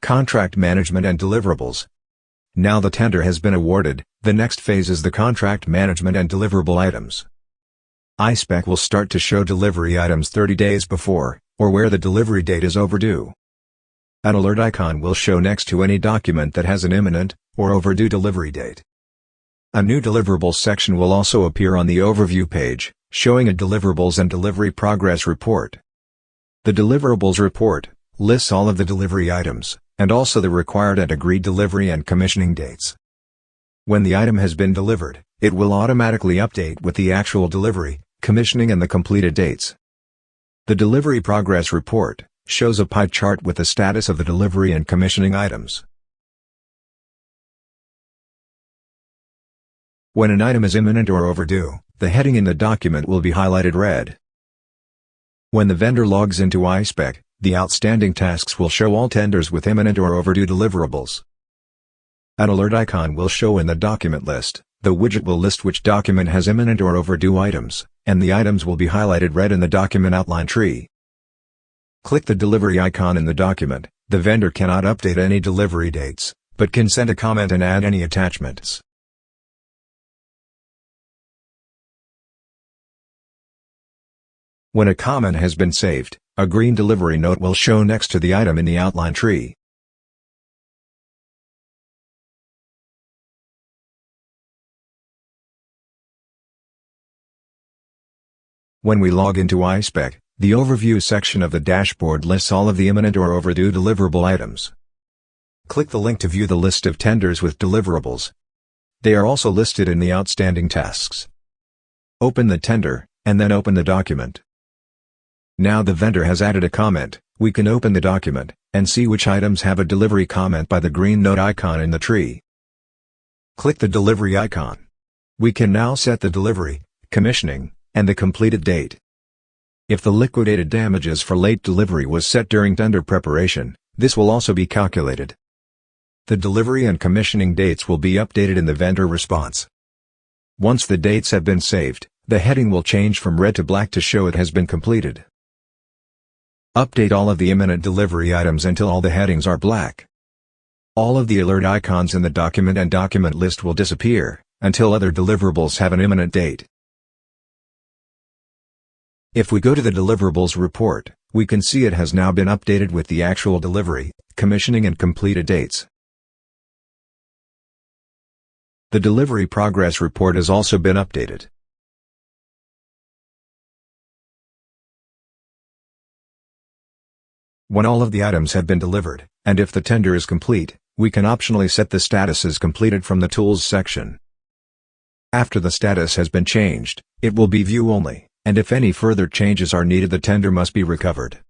Contract management and deliverables. Now the tender has been awarded, the next phase is the contract management and deliverable items. iSpec will start to show delivery items 30 days before, or where the delivery date is overdue. An alert icon will show next to any document that has an imminent, or overdue delivery date. A new deliverables section will also appear on the overview page, showing a deliverables and delivery progress report. The deliverables report lists all of the delivery items, and also the required and agreed delivery and commissioning dates. When the item has been delivered, it will automatically update with the actual delivery, commissioning and the completed dates. The delivery progress report shows a pie chart with the status of the delivery and commissioning items. When an item is imminent or overdue, the heading in the document will be highlighted red. When the vendor logs into iSpec, the outstanding tasks will show all tenders with imminent or overdue deliverables. An alert icon will show in the document list. The widget will list which document has imminent or overdue items, and the items will be highlighted red in the document outline tree. Click the delivery icon in the document. The vendor cannot update any delivery dates, but can send a comment and add any attachments. When a comment has been saved, a green delivery note will show next to the item in the outline tree. When we log into iSpec, the overview section of the dashboard lists all of the imminent or overdue deliverable items. Click the link to view the list of tenders with deliverables. They are also listed in the outstanding tasks. Open the tender, and then open the document. Now the vendor has added a comment. We can open the document, and see which items have a delivery comment by the green note icon in the tree. Click the delivery icon. We can now set the delivery, commissioning, and the completed date. If the liquidated damages for late delivery was set during tender preparation, this will also be calculated. The delivery and commissioning dates will be updated in the vendor response. Once the dates have been saved, the heading will change from red to black to show it has been completed. Update all of the imminent delivery items until all the headings are black. All of the alert icons in the document and document list will disappear, until other deliverables have an imminent date. If we go to the deliverables report, we can see it has now been updated with the actual delivery, commissioning and completed dates. The delivery progress report has also been updated. When all of the items have been delivered, and if the tender is complete, we can optionally set the status as completed from the Tools section. After the status has been changed, it will be view only, and if any further changes are needed, the tender must be recovered.